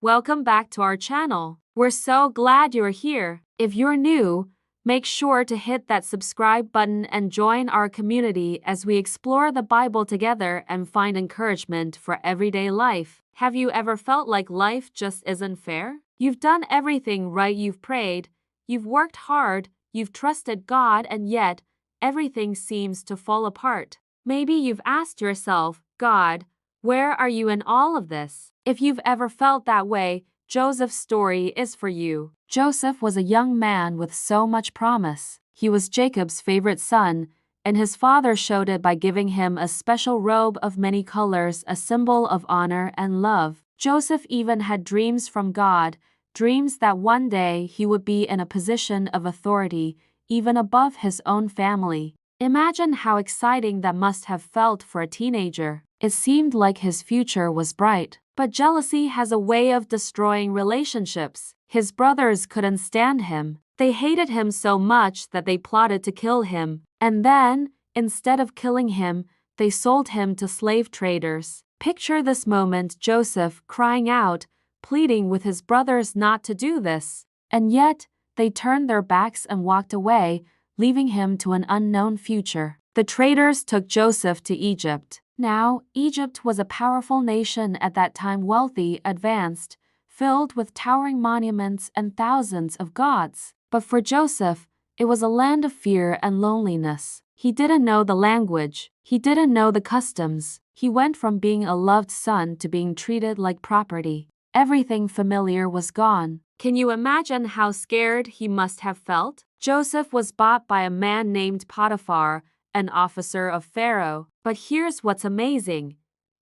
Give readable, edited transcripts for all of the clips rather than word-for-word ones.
Welcome back to our channel. We're so glad you're here. If you're new, make sure to hit that subscribe button and join our community as we explore the Bible together and find encouragement for everyday life. Have you ever felt like life just isn't fair? You've done everything right, you've prayed, you've worked hard, you've trusted God, and yet everything seems to fall apart. Maybe you've asked yourself, God, where are you in all of this? If you've ever felt that way, Joseph's story is for you. Joseph was a young man with so much promise. He was Jacob's favorite son, and his father showed it by giving him a special robe of many colors, a symbol of honor and love. Joseph even had dreams from God, dreams that one day he would be in a position of authority, even above his own family. Imagine how exciting that must have felt for a teenager. It seemed like his future was bright. But jealousy has a way of destroying relationships. His brothers couldn't stand him. They hated him so much that they plotted to kill him. And then, instead of killing him, they sold him to slave traders. Picture this moment: Joseph crying out, pleading with his brothers not to do this. And yet, they turned their backs and walked away, leaving him to an unknown future. The traders took Joseph to Egypt. Now, Egypt was a powerful nation at that time, wealthy, advanced, filled with towering monuments and thousands of gods. But for Joseph, it was a land of fear and loneliness. He didn't know the language. He didn't know the customs. He went from being a loved son to being treated like property. Everything familiar was gone. Can you imagine how scared he must have felt? Joseph was bought by a man named Potiphar, an officer of Pharaoh. But here's what's amazing.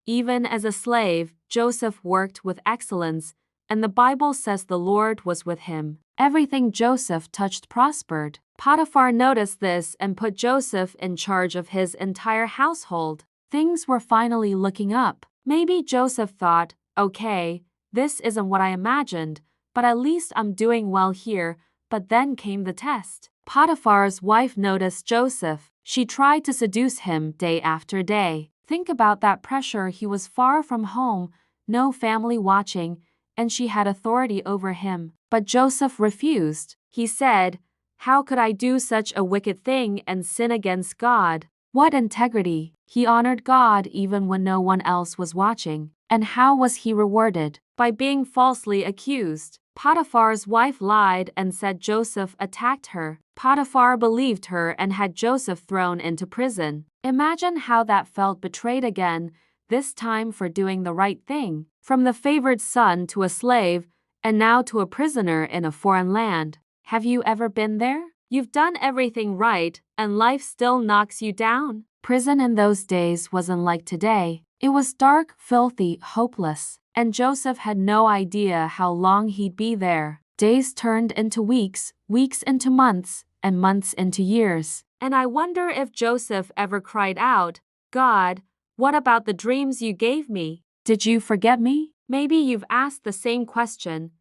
Even as a slave, Joseph worked with excellence, and the Bible says the Lord was with him. Everything Joseph touched prospered. Potiphar noticed this and put Joseph in charge of his entire household. Things were finally looking up. Maybe Joseph thought, okay, this isn't what I imagined, but at least I'm doing well here. But then came the test. Potiphar's wife noticed Joseph. She tried to seduce him day after day. Think about that pressure. He was far from home, no family watching, and she had authority over him. But Joseph refused. He said, "How could I do such a wicked thing and sin against God?" What integrity! He honored God even when no one else was watching. And how was he rewarded? By being falsely accused. Potiphar's wife lied and said Joseph attacked her. Potiphar believed her and had Joseph thrown into prison. Imagine how that felt, betrayed again, this time for doing the right thing. From the favored son to a slave, and now to a prisoner in a foreign land. Have you ever been there? You've done everything right, and life still knocks you down. Prison in those days wasn't like today. It was dark, filthy, hopeless. And Joseph had no idea how long he'd be there. Days turned into weeks, weeks into months, and months into years. And I wonder if Joseph ever cried out, "God, what about the dreams you gave me? Did you forget me?" Maybe you've asked the same question.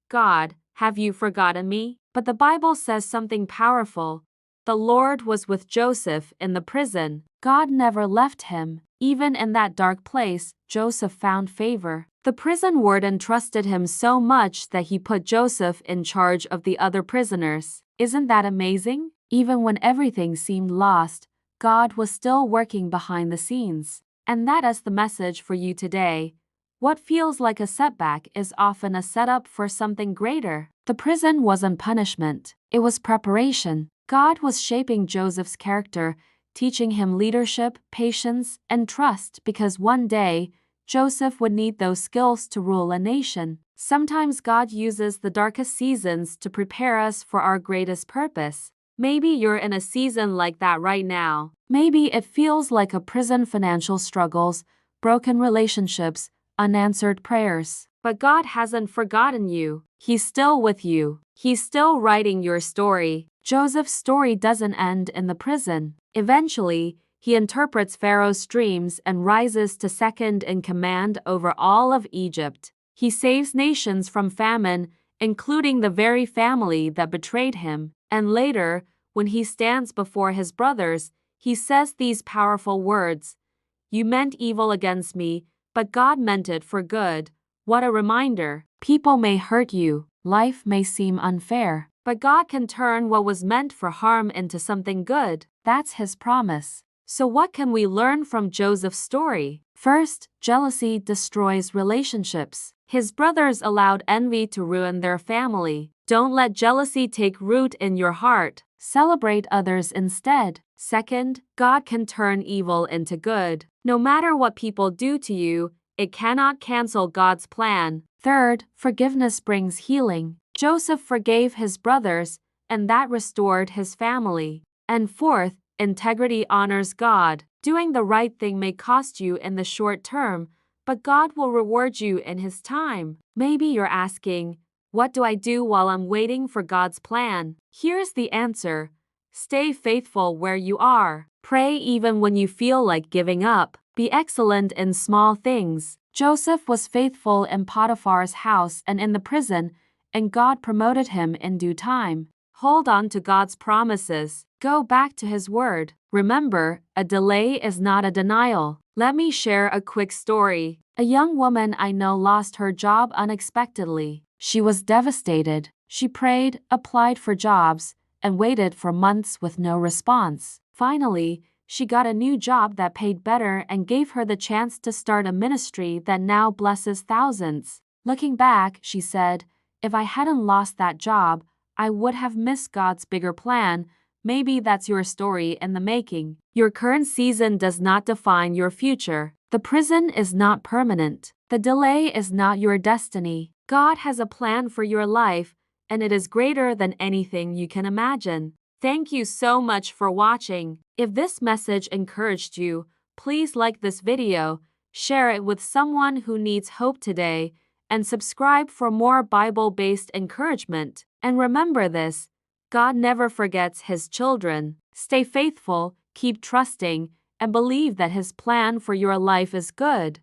God, have you forgotten me? But the Bible says something powerful. The Lord was with Joseph in the prison. God never left him. Even in that dark place, Joseph found favor. The prison warden trusted him so much that he put Joseph in charge of the other prisoners. Isn't that amazing? Even when everything seemed lost, God was still working behind the scenes. And that is the message for you today. What feels like a setback is often a setup for something greater. The prison wasn't punishment. It was preparation. God was shaping Joseph's character, teaching him leadership, patience, and trust, because one day, Joseph would need those skills to rule a nation. Sometimes God uses the darkest seasons to prepare us for our greatest purpose. Maybe you're in a season like that right now. Maybe it feels like a prison: financial struggles, broken relationships, unanswered prayers. But God hasn't forgotten you. He's still with you. He's still writing your story. Joseph's story doesn't end in the prison. Eventually, he interprets Pharaoh's dreams and rises to second in command over all of Egypt. He saves nations from famine, including the very family that betrayed him. And later, when he stands before his brothers, he says these powerful words, "You meant evil against me, but God meant it for good." What a reminder! People may hurt you, life may seem unfair, but God can turn what was meant for harm into something good. That's His promise. So what can we learn from Joseph's story? First, jealousy destroys relationships. His brothers allowed envy to ruin their family. Don't let jealousy take root in your heart. Celebrate others instead. Second, God can turn evil into good. No matter what people do to you, it cannot cancel God's plan. Third, forgiveness brings healing. Joseph forgave his brothers, and that restored his family. And fourth, integrity honors God. Doing the right thing may cost you in the short term, but God will reward you in His time. Maybe you're asking, what do I do while I'm waiting for God's plan? Here's the answer. Stay faithful where you are. Pray even when you feel like giving up. Be excellent in small things. Joseph was faithful in Potiphar's house and in the prison, and God promoted him in due time. Hold on to God's promises. Go back to His word. Remember, a delay is not a denial. Let me share a quick story. A young woman I know lost her job unexpectedly. She was devastated. She prayed, applied for jobs, and waited for months with no response. Finally, she got a new job that paid better and gave her the chance to start a ministry that now blesses thousands. Looking back, she said, if I hadn't lost that job, I would have missed God's bigger plan. Maybe that's your story in the making. Your current season does not define your future. The prison is not permanent. The delay is not your destiny. God has a plan for your life, and it is greater than anything you can imagine. Thank you so much for watching. If this message encouraged you, please like this video, share it with someone who needs hope today, and subscribe for more Bible-based encouragement. And remember this, God never forgets His children. Stay faithful, keep trusting, and believe that His plan for your life is good.